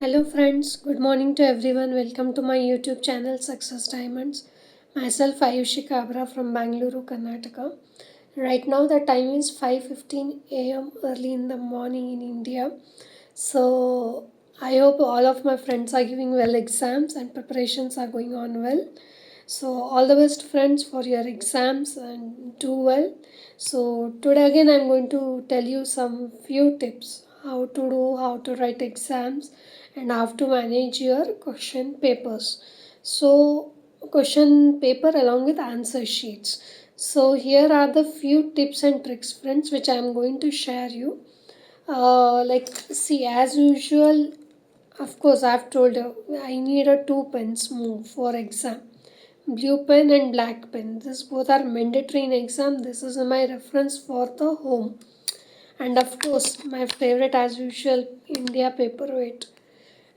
Hello friends, good morning to everyone. Welcome to my YouTube channel Success Diamonds. Myself Aayushi Kabra from Bangalore, Karnataka. Right now the time is 5:15 a.m. early in the morning in India. So I hope all of my friends are giving well exams and preparations are going on well. So all the best friends for your exams and do well. So today again I'm going to tell you some few tips how to write exams and how to manage your question papers. So question paper along with answer sheets. So here are the few tips and tricks friends which I am going to share you. See, as usual, of course I've told you I need a two pens move for exam, blue pen and black pen. This both are mandatory in exam. This is my reference for the home, and of course my favorite as usual, India paperweight.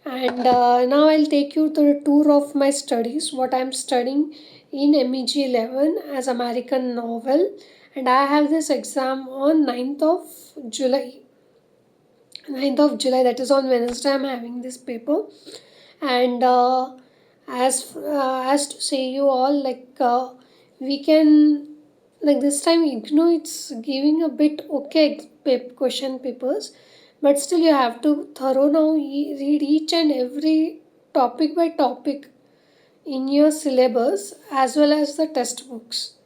And now I'll take you to the tour of my studies, what I'm studying in MEG 11 as American novel, and I have this exam on 9th of July. 9th of July, that is on Wednesday, I'm having this paper. And as to say you all, we can, like this time IGNOU it's giving a bit okay question papers, but still you have to thorough now read each and every topic by topic in your syllabus as well as the test books.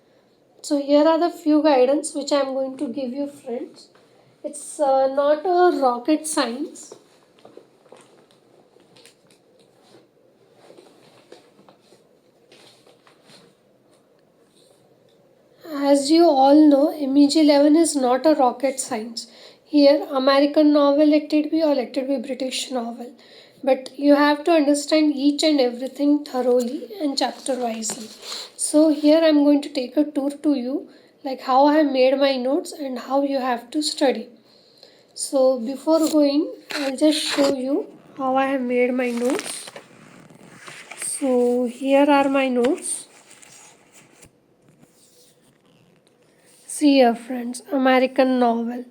So here are the few guidance which I am going to give you friends. It's not a rocket science. As you all know, MEG 11 is not a rocket science. Here, American novel let it be or let it be British novel. But you have to understand each and everything thoroughly and chapter wisely. So here I am going to take a tour to you, like how I have made my notes and how you have to study. So before going, I'll just show you how I have made my notes. So here are my notes. See here friends, American novel.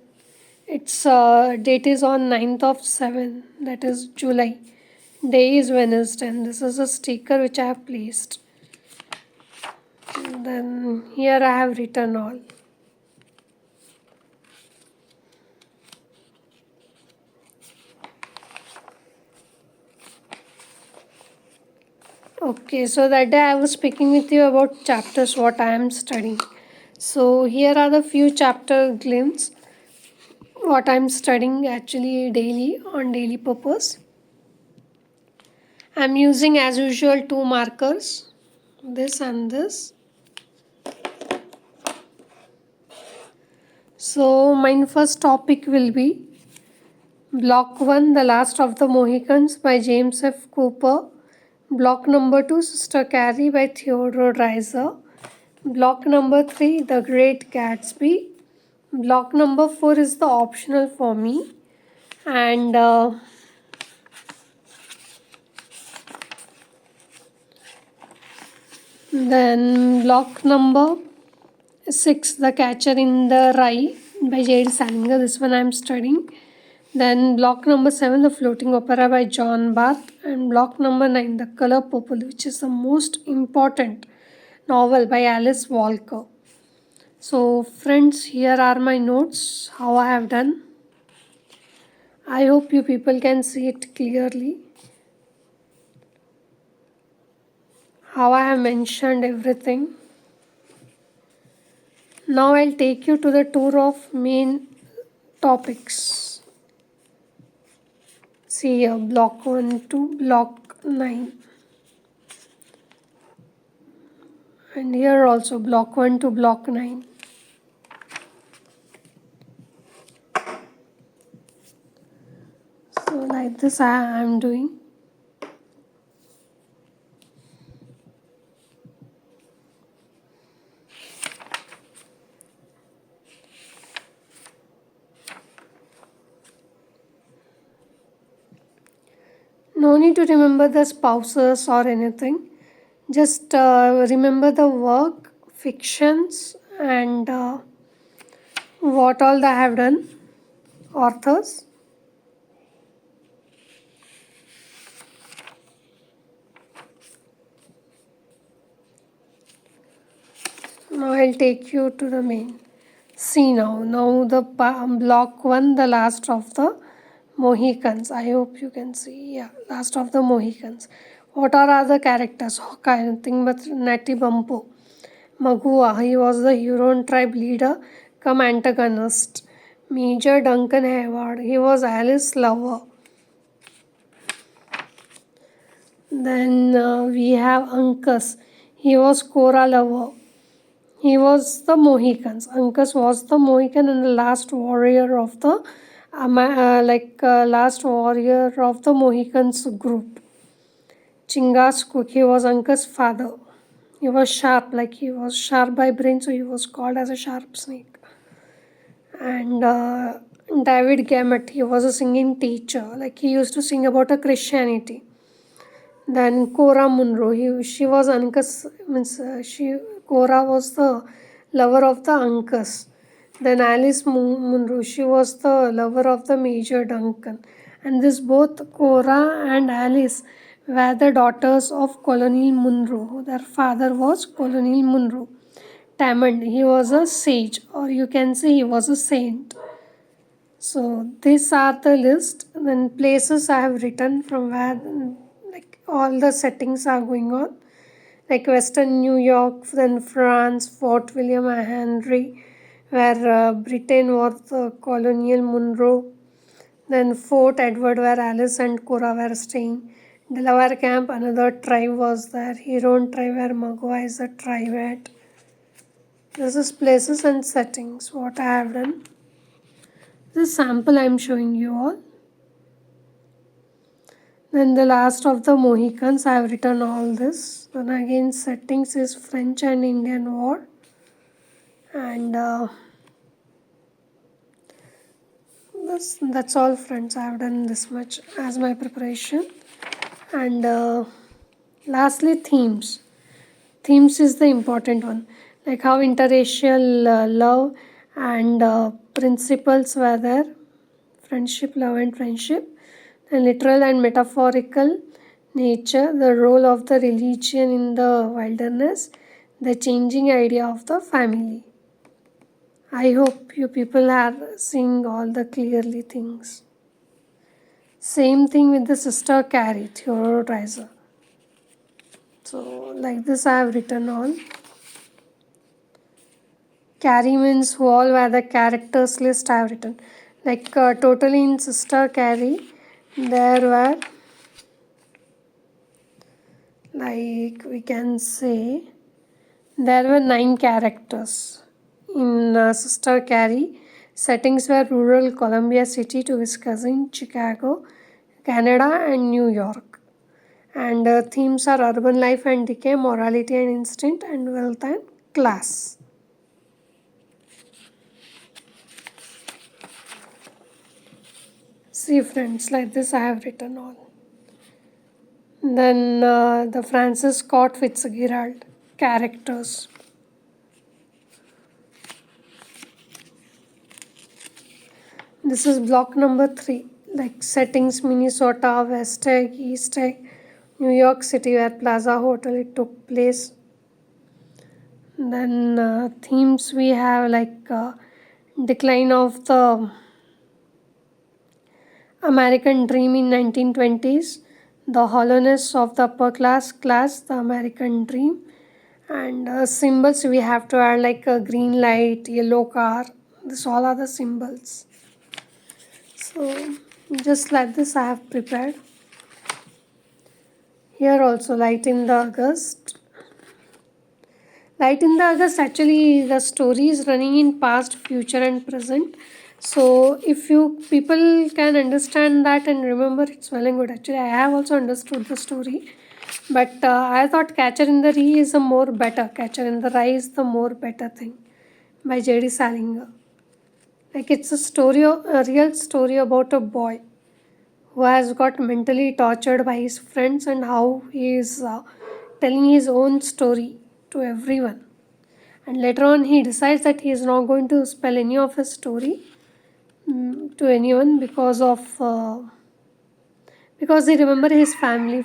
Its date is on 9th of 7, that is July. Day is Wednesday, and this is a sticker which I have placed. And then here I have written all. Okay, so that day I was speaking with you about chapters what I am studying. So here are the few chapter glimpse what I am studying actually daily on daily purpose. I am using as usual two markers, this and this. So my first topic will be Block 1, The Last of the Mohicans by James F. Cooper. Block number 2, Sister Carrie by Theodore Dreiser. Block number 3, The Great Gatsby. Block number 4 is the optional for me. And then block number 6, The Catcher in the Rye by J.D. Salinger. This one I am studying. Then block number 7, The Floating Opera by John Barth. And block number 9, The Color Purple, which is the most important novel by Alice Walker. So friends, here are my notes, how I have done. I hope you people can see it clearly. How I have mentioned everything. Now I'll take you to the tour of main topics. See here, block 1 to block 9. And here also block 1 to block 9. So like this I am doing. No need to remember the spouses or anything. Just remember the work, fictions, and what all I have done, authors. Now I'll take you to the main. See now the block 1, the last of the Mohicans. I hope you can see. Yeah, last of the Mohicans. What are other characters? Hawkeye, nothing but Natty Bumpo. Magua, he was the Huron tribe leader, come antagonist. Major Duncan Hayward, he was Alice lover. Then we have Uncas, he was Cora lover. He was the Mohicans. Uncas was the Mohican and the last warrior of the last warrior of the Mohicans group. Chingascook, he was Uncas' father. He was sharp, like he was sharp by brain, so he was called as a sharp snake. And David Gamet, he was a singing teacher, like he used to sing about a Christianity. Then Cora Munro, she was Uncas, Cora was the lover of the Uncas. Then Alice Munro, she was the lover of the Major Duncan. And this both Cora and Alice were the daughters of Colonel Munro. Their father was Colonel Munro. Tamand, he was a sage, or you can say he was a saint. So these are the list. Then places I have written from where all the settings are going on, like Western New York, then France, Fort William and Henry, where Britain was the colonial Monroe, then Fort Edward, where Alice and Cora were staying. Delaware Camp, another tribe was there. Huron tribe, where Magua is a tribe at. This is places and settings, what I have done. This sample I am showing you all. Then the last of the Mohicans, I have written all this. Then again settings is French and Indian War. And that's all friends. I have done this much as my preparation. And lastly, themes. Themes is the important one. Like how interracial love and principles were there. Friendship, love and friendship. The literal and metaphorical nature, the role of the religion in the wilderness, the changing idea of the family. I hope you people are seeing all the clearly things. Same thing with the sister Carrie, theorizer. So like this I have written all. Carrie means who all were the characters list I have written. Like totally in sister Carrie, there were, like we can say, there were 9 characters in Sister Carrie. Settings were rural Columbia City to Wisconsin, Chicago, Canada and New York. And themes are urban life and decay, morality and instinct, and wealth and class. See friends, like this I have written all. Then the Francis Scott Fitzgerald characters. This is block number 3, like settings Minnesota, West Egg, East Egg, New York City, where Plaza Hotel it took place. Then themes we have like decline of the American dream in 1920s, the hollowness of the upper class, the American dream, and symbols we have to add like a green light, yellow car. This all are the symbols. So just like this I have prepared. Here also light in the August. Light in the August, actually the story is running in past, future and present. So if you people can understand that and remember, it's well and good. Actually I have also understood the story, but I thought Catcher in the Rye is a more better. Catcher in the Rye is the more better thing by J.D. Salinger. Like it's a real story about a boy who has got mentally tortured by his friends and how he is telling his own story to everyone. And later on he decides that he is not going to spell any of his story to anyone because he remember his family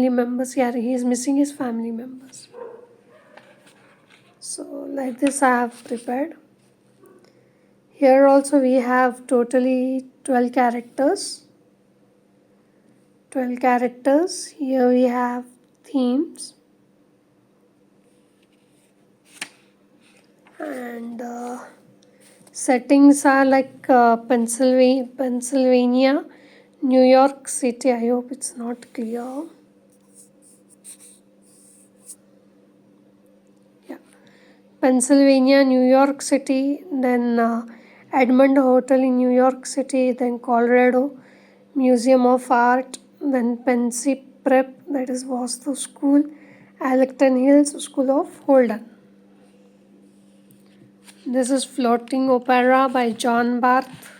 members. Yeah, he is missing his family members. So like this I have prepared. Here also we have totally 12 characters. 12 characters. Here we have themes. And settings are like Pennsylvania, New York City. I hope it's not clear. Yeah, Pennsylvania, New York City, then Edmond Hotel in New York City, then Colorado Museum of Art, then Pensy Prep, that is Vastu School, Allecton Hills School of Holden. This is Floating Opera by John Barth.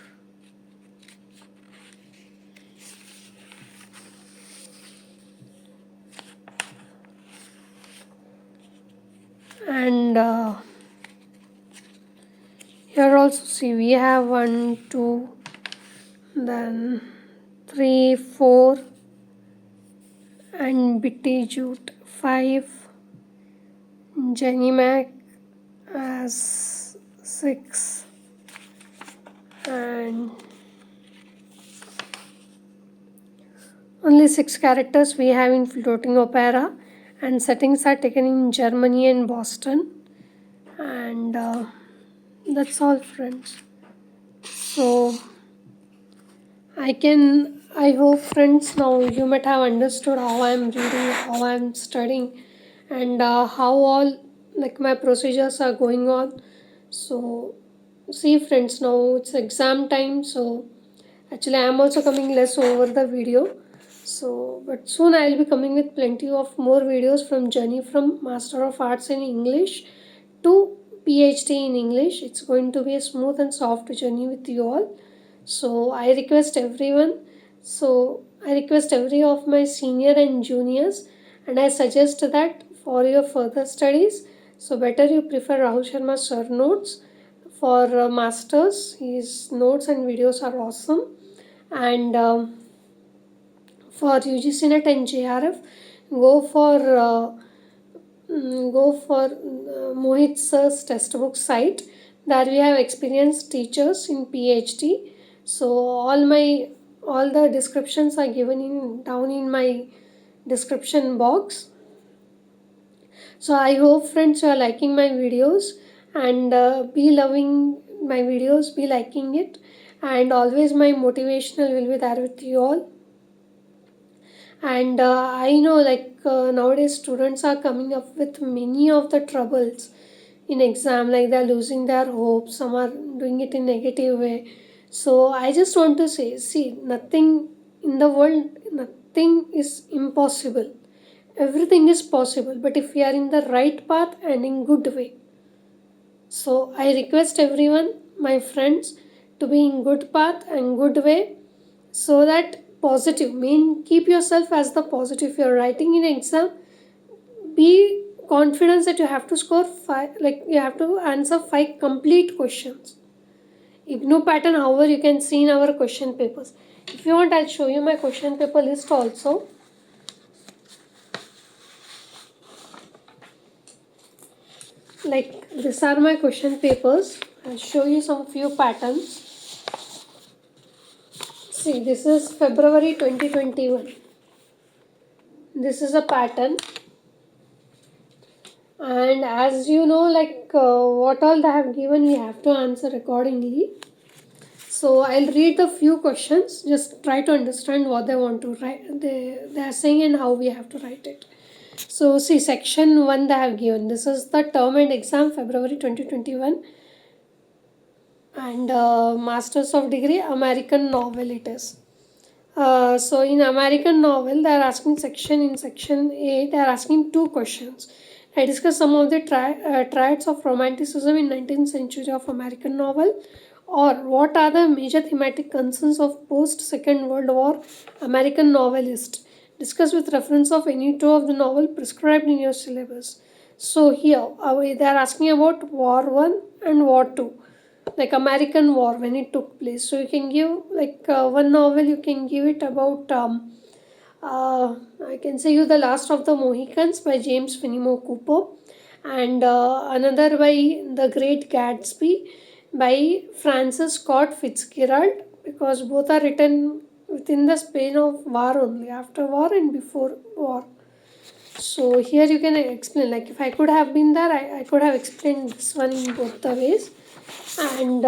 And here also see we have 1, 2, then 3, 4, and Bitty Jute 5, Jenny Mac as 6, and only 6 characters we have in Floating Opera, and settings are taken in Germany and Boston. And that's all, friends. So I hope, friends, now you might have understood how I am reading, how I am studying, and how all like my procedures are going on. So see, friends, now it's exam time, so actually I am also coming less over the video. So but soon I will be coming with plenty of more videos from journey from Master of Arts in English to PhD in English. It's going to be a smooth and soft journey with you all. So I request every of my senior and juniors, and I suggest that for your further studies, so better you prefer Rahul Sharma sir notes for masters. His notes and videos are awesome. And for UGC NET and JRF, go for Mohit sir's textbook site. There we have experienced teachers in PhD. So all the descriptions are given down in my description box. So I hope, friends, you are liking my videos, and be loving my videos, be liking it, and always my motivational will be there with you all. And I know nowadays students are coming up with many of the troubles in exam, like they're losing their hope, some are doing it in negative way. So I just want to say, see, nothing in the world, nothing is impossible. Everything is possible, but if we are in the right path and in good way. So I request everyone, my friends, to be in good path and good way, so that positive keep yourself as the positive. If you're writing in exam, be confident that you have to score 5, like you have to answer 5 complete questions. IGNOU pattern, however, you can see in our question papers. If you want, I'll show you my question paper list also. Like these are my question papers. I'll show you some few patterns. See, this is February 2021. This is a pattern. And as you know, what all they have given, we have to answer accordingly. So I'll read the few questions. Just try to understand what they want to write. They are saying and how we have to write it. So see, section 1 they have given. This is the term and exam February 2021. And Masters of Degree American Novel it is. So in American novel, they are asking in section A, they are asking 2 questions. I discuss some of the triads of romanticism in 19th century of American novel, or what are the major thematic concerns of post-Second World War American novelist. Discuss with reference of any 2 of the novel prescribed in your syllabus. So here, they are asking about War 1 and War 2. Like American War when it took place. So you can give one novel, you can give it about I can say you The Last of the Mohicans by James Fenimore Cooper, and another by The Great Gatsby by Francis Scott Fitzgerald, because both are written within the span of war only, after war and before war. So here you can explain, like if I could have been there, I could have explained this one in both the ways. And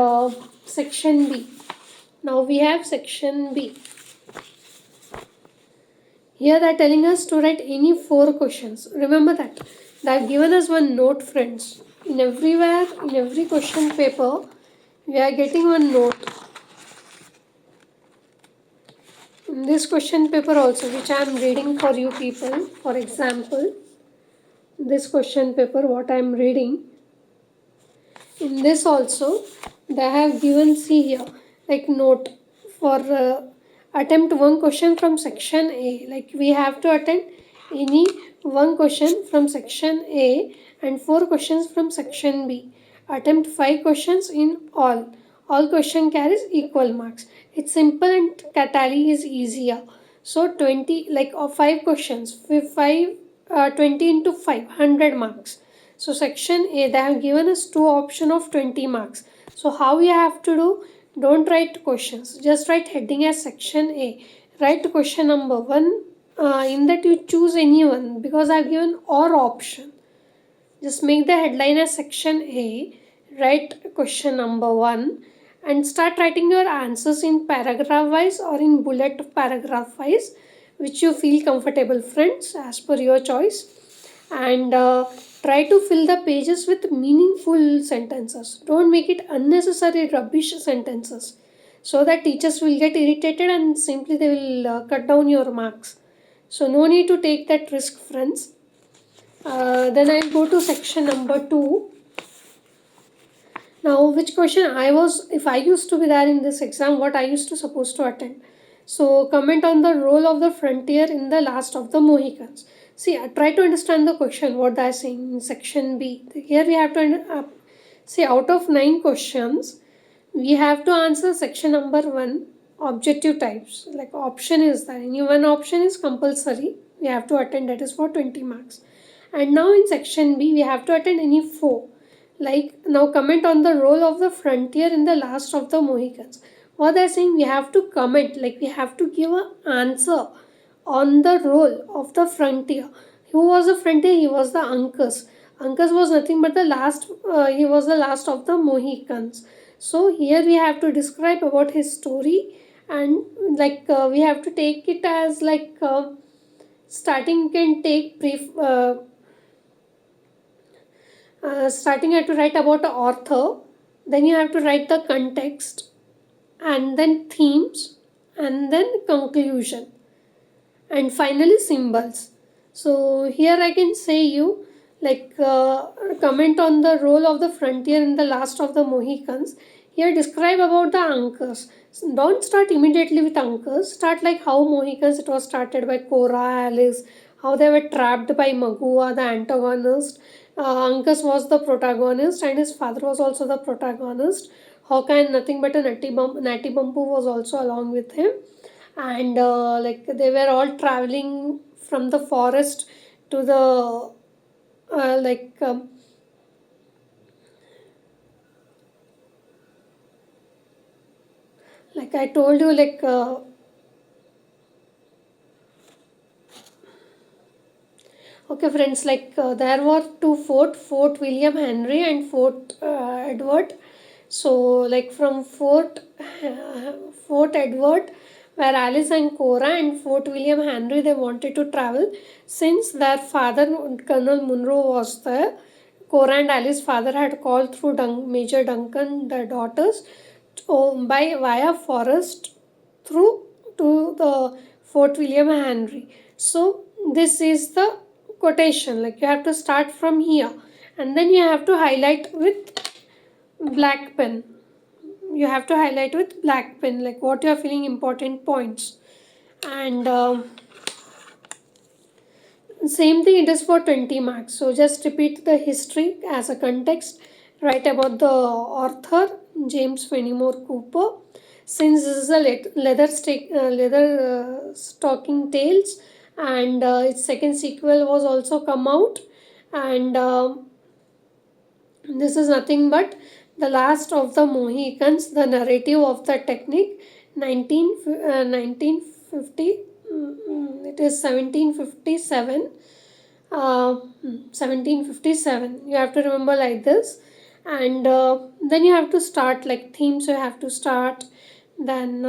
section B. Now we have section B. Here they are telling us to write any 4 questions. Remember that. They have given us one note, friends. In every question paper, we are getting one note. In this question paper also, which I am reading for you people, for example, this question paper what I am reading, in this also they have given, see here, like note for attempt one question from section A. Like we have to attempt any one question from section A and 4 questions from section B. Attempt 5 questions in all. All question carries equal marks. It's simple and tally is easier. So 20, like 5 questions, 20 into 5, 100 marks. So section A, they have given us 2 options of 20 marks. So how we have to do? Don't write questions, just write heading as section A. Write question number 1. In that you choose any one, because I have given or option. Just make the headline as section A, write question number 1 and start writing your answers in paragraph wise or in bullet paragraph wise, which you feel comfortable, friends, as per your choice. And try to fill the pages with meaningful sentences. Don't make it unnecessary rubbish sentences, so that teachers will get irritated and simply they will cut down your marks. So no need to take that risk, friends. Then I'll go to section number 2. Now, which question if I used to be there in this exam, what I used to supposed to attend. So comment on the role of the frontier in the Last of the Mohicans. See, try to understand the question, what they are saying in section B. Here we have to see, out of 9 questions, we have to answer section number 1, objective types. Like option is there. Any one option is compulsory. We have to attend, that is for 20 marks. And now in section B, we have to attend any 4. Like now comment on the role of the frontier in the Last of the Mohicans. What they are saying, we have to comment, like we have to give an answer on the role of the frontier. Who was the frontier? He was the Uncas. Uncas was nothing but the last, he was the last of the Mohicans. So here we have to describe about his story, and like we have to take it as like starting can take brief. Starting you have to write about the author, then you have to write the context, and then themes, and then conclusion, and finally symbols. So here I can say you, like comment on the role of the frontier in the Last of the Mohicans. Here describe about the Uncas. So don't start immediately with Uncas. Start like how Mohicans, it was started by Cora, Alice, how they were trapped by Magua, the antagonist. Uncas was the protagonist and his father was also the protagonist. Hawkeye, nothing but a Natty Bumpu was also along with him. And like they were all traveling from the forest to the like I told you, like okay friends, like there were 2 Fort William Henry and Fort Edward. So like from Fort Edward, where Alice and Cora, and Fort William Henry, they wanted to travel. Since their father, Colonel Munro, was there, Cora and Alice's father had called through Major Duncan, their daughters, by via forest through to the Fort William Henry. So this is the quotation, like you have to start from here and then you have to highlight with black pen. You have to highlight with black pen, like what you are feeling important points. And same thing it is for 20 marks. So just repeat the history as a context. Write about the author, James Fenimore Cooper. Since this is a leather stalking tales, and its second sequel was also come out, and This is nothing but the last of the Mohicans, the narrative of the technique, 1950, it is 1757. 1757, you have to remember like this. And then you have to start like themes, you have to start. Then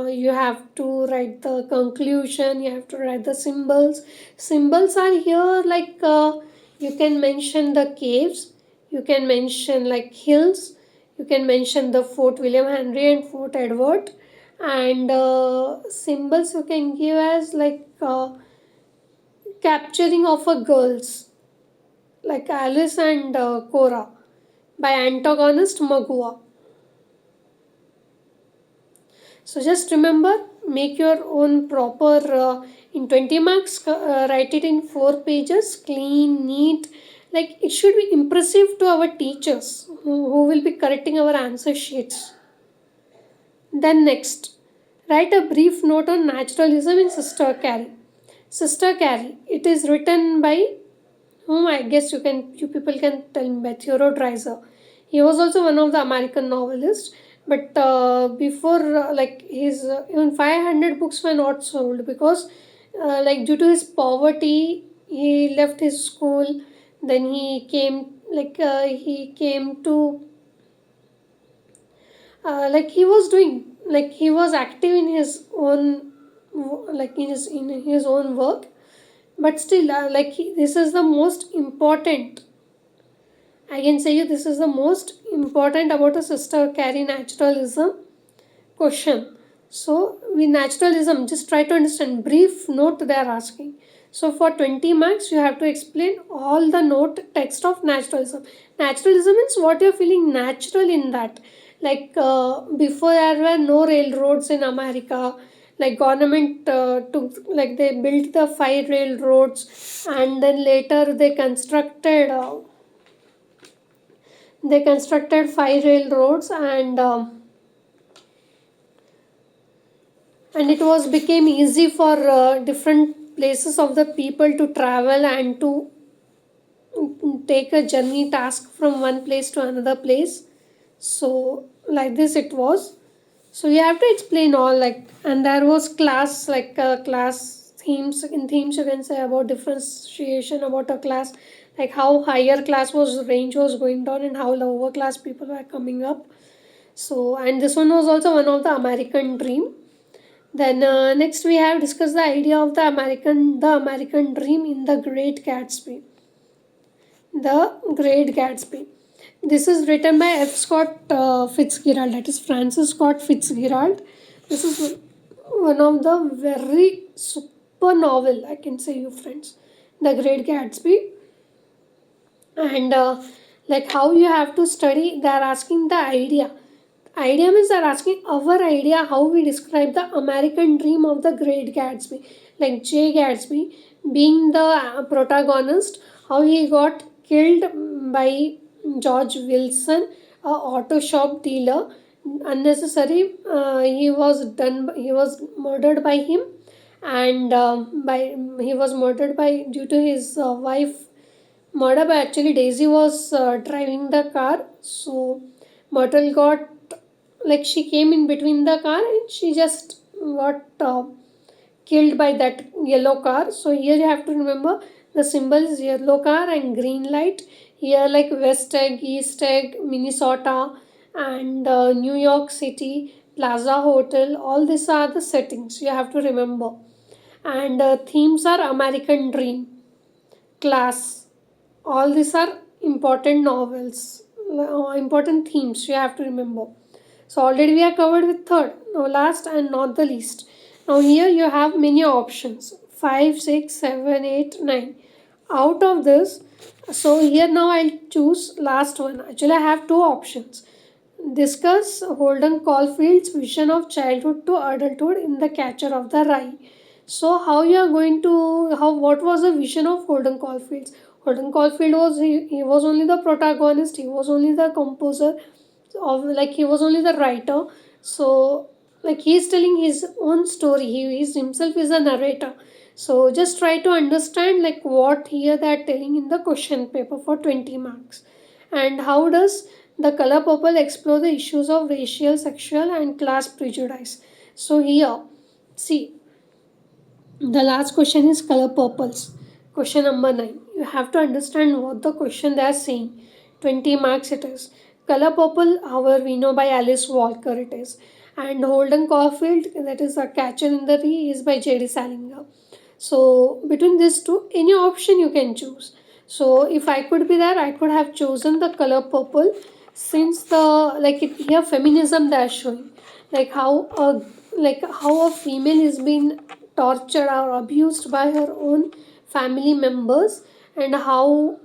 you have to write the conclusion, you have to write the symbols. Symbols are here like you can mention the caves, you can mention like hills, you can mention the Fort William Henry and Fort Edward. And symbols you can give as like capturing of a girls like Alice and Cora by antagonist Magua. So just remember, make your own proper in 20 marks, write it in 4 pages, clean, neat. Like it should be impressive to our teachers who will be correcting our answer sheets. Then next, write a brief note on naturalism in Sister Carrie. Sister Carrie, it is written by whom I guess you people can tell me, by Theodore Dreiser. He was also one of the American novelists, but before like his even 500 books were not sold because like due to his poverty he left his school. Then he came to like he was doing like he was active in his own like in his own work, but still this is the most important, I can say you, this is the most important about a Sister Carrie naturalism question. So with naturalism, just try to understand brief note they are asking. So for 20 marks, you have to explain all the note text of naturalism. Naturalism means what you are feeling natural in that. Like before there were no railroads in America. Like government took like they built the 5 railroads, and then later they constructed 5 railroads, and it was became easy for different places of the people to travel and to take a journey task from one place to another place. So like this it was. So you have to explain all like, and there was class like class themes. In themes you can say about differentiation about a class, like how higher class was range was going down and how lower class people were coming up. So and this one was also one of the American dream. Then next we have discussed the idea of the American dream in the Great Gatsby. The Great Gatsby. This is written by F. Scott Fitzgerald, that is Francis Scott Fitzgerald. This is one of the very super novel, I can say you friends. The Great Gatsby. And like how you have to study, they are asking the idea. Idea means they are asking our idea how we describe the American dream of the Great Gatsby. Like J. Gatsby being the protagonist, how he got killed by George Wilson, a auto shop dealer. Unnecessary, he was murdered by him, and he was murdered by due to his wife murder. But actually Daisy was driving the car, so Myrtle got like she came in between the car and she just got killed by that yellow car. So here you have to remember the symbol is yellow car and green light. Here like West Egg, East Egg, Minnesota, and New York City, Plaza Hotel. All these are the settings you have to remember. And themes are American Dream, Class. All these are important novels, important themes you have to remember. So already we are covered with third. Now last and not the least. Now here you have many options. 5, 6, 7, 8, 9. Out of this, so here now I'll choose last one. Actually I have two options. Discuss Holden Caulfield's vision of childhood to adulthood in The Catcher of the Rye. So how you are going to, what was the vision of Holden Caulfield? Holden Caulfield was, he was only the protagonist, he was only the composer, of like he was only the writer. So like he is telling his own story, he is himself is a narrator. So just try to understand like what here they are telling in the question paper for 20 marks. And how does the color purple explore the issues of racial, sexual and class prejudice? So here, see, the last question is color purples. Question number 9. You have to understand what the question they are saying. 20 marks it is. Color purple, however, we know by Alice Walker it is. And Holden Caulfield, that is A Catcher in the Rye, is by J.D. Salinger. So between these two, any option you can choose. So if I could be there, I could have chosen the color purple, since the here feminism they are showing, how a female is being tortured or abused by her own family members, and how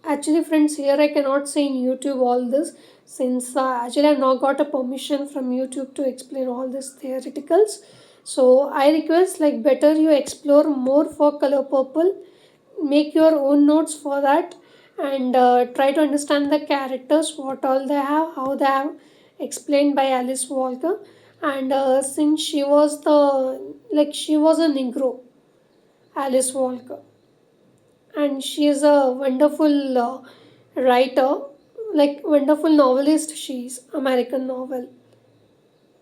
actually friends, here I cannot say in YouTube all this, since actually I've not got a permission from YouTube to explain all this theoreticals. So I request, better you explore more for color purple, make your own notes for that, and try to understand the characters, what all they have, how they have explained by Alice Walker. And since she was she was a Negro, Alice Walker, and she is a wonderful writer, wonderful novelist. She is American novel.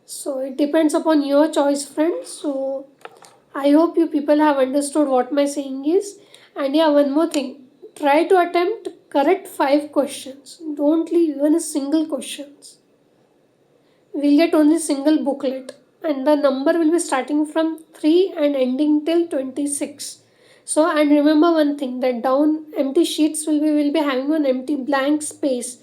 So it depends upon your choice, friends. So I hope you people have understood what my saying is. And yeah, one more thing. Try to attempt correct 5 questions. Don't leave even a single questions. We'll get only single booklet, and the number will be starting from 3 and ending till 26. So, and remember one thing, that down empty sheets will be having an empty blank space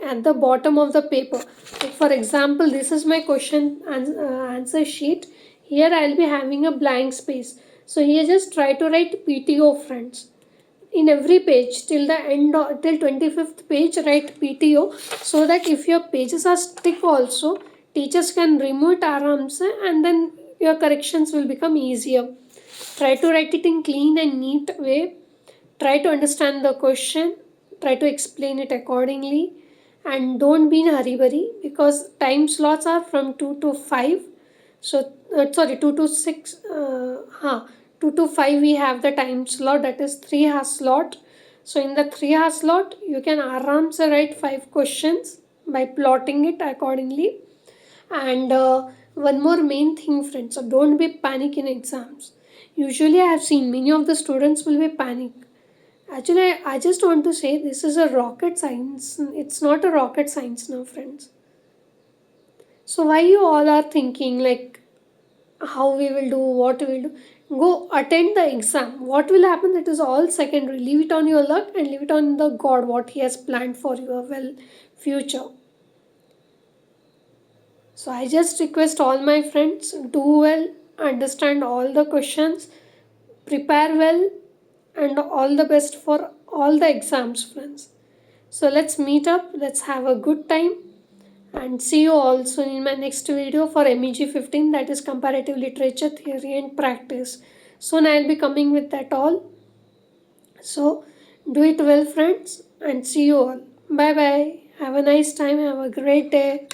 at the bottom of the paper. Like for example, this is my question answer sheet. Here I'll be having a blank space. So here just try to write PTO, friends. In every page till the end till 25th page write PTO, so that if your pages are thick also, teachers can remove it arams, and then your corrections will become easier. Try to write it in clean and neat way. Try to understand the question. Try to explain it accordingly. And don't be in a hurry, because time slots are from 2 to 5. So, 2 to 6. 2 to 5 we have the time slot, that is 3-hour slot. So, in the 3-hour slot, you can aramse write 5 questions by plotting it accordingly. And one more main thing, friends, so don't be panic in exams. Usually I have seen many of the students will be panic. Actually, I just want to say this is a rocket science. It's not a rocket science now, friends. So why you all are thinking how we will do, what we will do? Go attend the exam. What will happen, that is all secondary. Leave it on your luck and leave it on the God, what He has planned for your future. So I just request all my friends, do well, understand all the questions, prepare well, and all the best for all the exams, friends. So let's meet up, let's have a good time, and see you also in my next video for MEG 15, that is Comparative Literature Theory and Practice. Soon I'll be coming with that all. So do it well, friends, and see you all. Bye bye. Have a nice time. Have a great day.